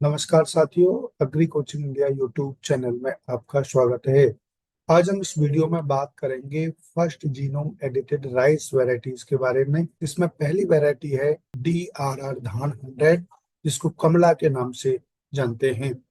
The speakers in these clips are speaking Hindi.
नमस्कार साथियों, agree coaching India YouTube channel में आपका स्वागत है। आज हम इस वीडियो में बात करेंगे first genome edited rice varieties के बारे में। इसमें पहली वैरायटी है DRR धान 100, जिसको कमला के नाम से जानते हैं।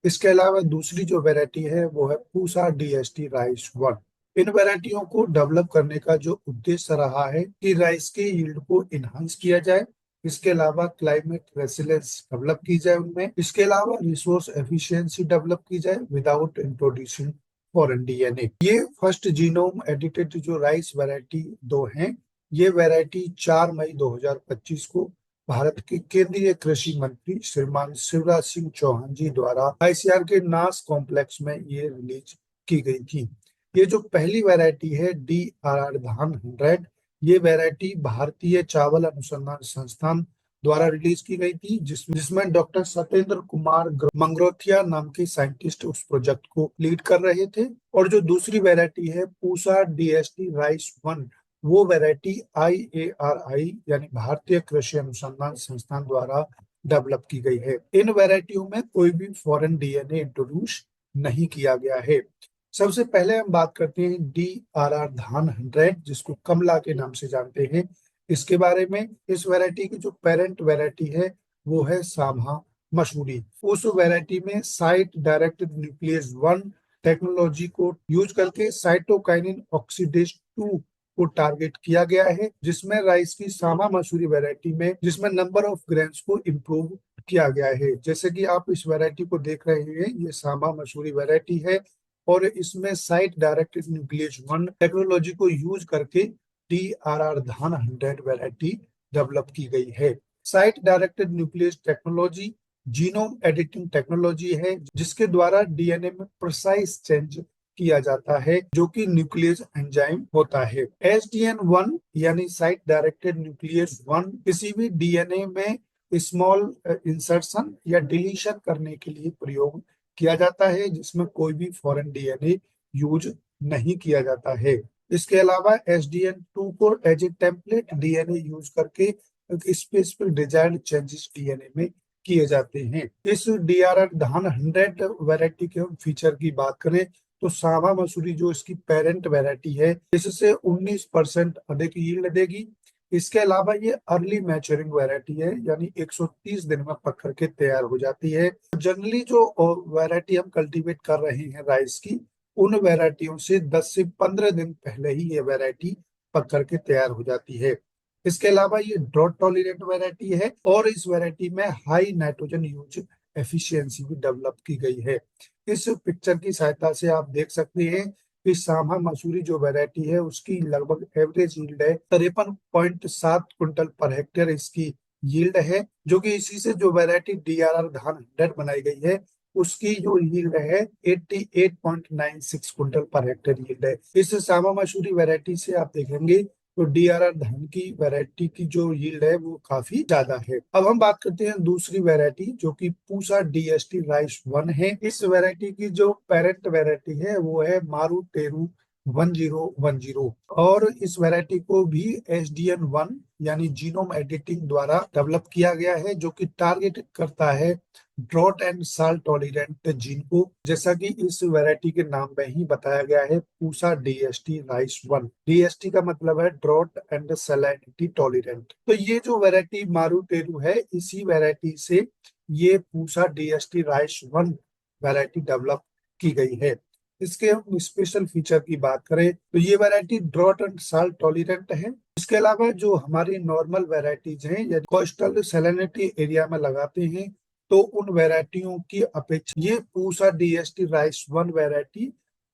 इसके अलावा दूसरी जो वैरायटी है वो है पूसा DST राइस 1। इन वैरायटियों को डेवलप करने का जो उद्देश्य रहा है कि राइस के यील्ड को इनहांस किया जाए, इसके अलावा क्लाइमेट रेसिलेंस डेवलप की जाए उनमें, इसके अलावा रिसोर्स एफिशिएंसी डेवलप की जाए विदाउट इंट्रोड्यूसिंग फॉरेन DNA। ये फर्स्ट जीनोम एडिटेड जो राइस वैरायटी दो हैं, ये वैरायटी 4 मई 2025 को भारत के केंद्रीय कृषि मंत्री श्रीमान शिवराज सिंह चौहान जी द्वारा ICAR के नास कॉम्प्लेक्स में ये रिलीज की गई थी। ये जो पहली वैरायटी है DRR धान 100, ये वैरायटी भारतीय चावल अनुसंधान संस्थान द्वारा रिलीज की गई थी, जिसमें डॉक्टर सत्येंद्र कुमार मंगरोथिया नाम के साइंटिस्ट उस प्रोजेक्ट को लीड कर रहे थे। और जो दूसरी वैरायटी है पूसा DST राइस 1, वो वैरायटी IARI यानी भारतीय कृषि अनुसंधान संस्थान द्वारा डेवलप की गई है। इन वैरायटियों में कोई भी फॉरेन DNA इंट्रोड्यूस नहीं किया गया है। सबसे पहले हम बात करते हैं DRR धान 100, जिसको कमला के नाम से जानते हैं, इसके बारे में। इस वैरायटी की जो पेरेंट वैरायटी है वो है सामा मसूरी। उस वैरायटी में साइट डायरेक्टेड न्यूक्लियस 1 टेक्नोलॉजी को यूज करके साइटोकाइनिन ऑक्सीडेज 2 को टारगेट किया गया है, जिसमें राइस की सामा मसूरी वैरायटी में जिसमें नंबर ऑफ ग्रेन्स को इम्प्रूव किया गया है। जैसे कि आप इस वैरायटी को देख रहे हैं, ये सामा मसूरी वैरायटी है और इसमें साइट डायरेक्टेड न्यूक्लियस 1 टेक्नोलॉजी को यूज करके DRR धान 100 वैरायटी डेवलप की गई है। Site directed nucleus technology genome editing technology है, जिसके द्वारा DNA में प्रिसाइज चेंज किया जाता है, जो कि न्यूक्लियस एंजाइम होता है। SDN1 यानी साइट डायरेक्टेड न्यूक्लियस 1 किसी भी DNA में स्मॉल इंसर्शन या डिलीशन करने के लिए प्रयोग किया जाता है, जिसमें कोई भी फॉरेन DNA यूज नहीं किया जाता है। इसके अलावा SDN2 को as a template DNA use करके स्पेसिफिक डिजायर्ड चेंजेस DNA में किए जाते हैं। इस DRR धान 100 वैरायटी के फीचर की बात करें तो सामा मसूरी जो इसकी पेरेंट वैरायटी है, इससे 19% अधिक यील्ड देगी। इसके अलावा ये अर्ली मैच्योरिंग वैरायटी है, यानी 130 दिन में पक करके तैयार हो जाती है। जनरली जो वैरायटी हम कल्टीवेट कर रहे हैं राइस की, उन वैरायटियों से 10 से 15 दिन पहले ही ये वैरायटी पक करके तैयार हो जाती है। इसके अलावा ये ड्रॉट टॉलरेंट वैरायटी है और इस वैरायटी में हाई नाइट्रोजन यूज एफिशिएंसी भी डेवलप की गई है। इस पिक्चर की सहायता से आप देख सकते हैं कि सामा मसूरी जो वैरायटी है उसकी लगभग एवरेज यील्ड है 53.7 क्विंटल पर हेक्टेयर इसकी यील्ड है, जो कि इसी से जो वैरायटी DRR धान 100 बनाई गई है उसकी जो यील्ड है 88.96 क्विंटल पर हेक्टेयर यील्ड है। इस सामा मसूरी वैरायटी से आप देखेंगे तो DRR धान की वैरायटी की जो यील्ड है वो काफी ज्यादा है। अब हम बात करते हैं दूसरी वैरायटी, जो कि पूसा DST राइस 1 है। इस वैरायटी की जो पेरेंट वैरायटी है वो है मारू टेरू 1010, और इस वैरायटी को भी SDN1 यानी जीनोम एडिटिंग द्वारा डेवलप किया गया है, जो कि टारगेट करता है drought and salt tolerant gene को, जैसा कि इस वैरायटी के नाम में ही बताया गया है पूसा DST राइस 1। DST का मतलब है ड्रॉट एंड सैलिनिटी टॉलरेंट। तो ये जो वैरायटी मारू टेरू है, इसी वैरायटी से ये Pusa DST rice 1 variety develop की गई है। इसके हम स्पेशल फीचर की बात करें तो ये variety drought and salt tolerant है। इसके अलावा जो हमारी नॉर्मल वैरायटीज हैं, यदि कोस्टल सैलिनिटी एरिया में लगाते हैं तो उन वैरायटियों की अपेक्षा ये पूसा DST राइस 1 वैरायटी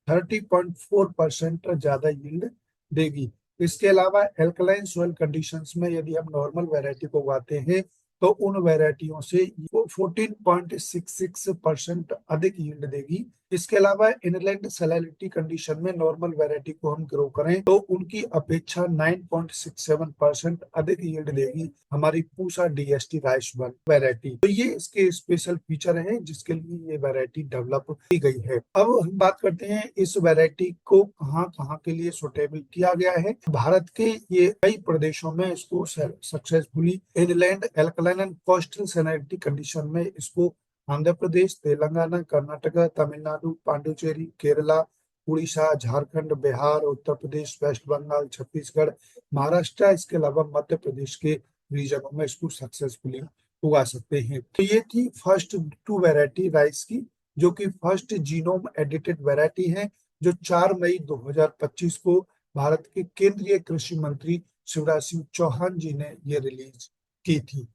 30.4% ज्यादा यील्ड देगी। इसके अलावा एल्कलाइन सोयल कंडीशंस में यदि हम नॉर्मल वैरायटी को उगाते हैं तो उन वैरायटियों से 14.66% अधिक यील्ड देगी। इसके अलावा इनलैंड सैलिनिटी कंडीशन में नॉर्मल वैरायटी को हम ग्रो करें तो उनकी अपेक्षा 9.67% अधिक यील्ड देगी हमारी पूसा DST राइस 1 वैरायटी। तो ये इसके स्पेशल फीचर है जिसके लिए ये वैरायटी डेवलप की गई है। अब हम बात करते हैं इस वैरायटी को कहाँ कहाँ के लिए सुटेबल किया गया है। भारत के ये कई प्रदेशों में इसको successfully inland alkaline and coastal salinity condition में इसको आंध्र प्रदेश, तेलंगाना, कर्नाटका, तमिलनाडु, पांडुचेरी, केरला, उड़ीसा, झारखंड, बिहार, उत्तर प्रदेश, वेस्ट बंगाल, छत्तीसगढ़, महाराष्ट्र, इसके अलावा मध्य प्रदेश के रीजनों में इसको सक्सेसफुली उगा सकते हैं। तो ये थी फर्स्ट टू वैरायटी राइस की, जो कि फर्स्ट जीनोम एडिटेड वैरायटी है, जो 4 मई 2025 को भारत के केंद्रीय कृषि मंत्री शिवराज सिंह चौहान जी ने ये रिलीज की थी।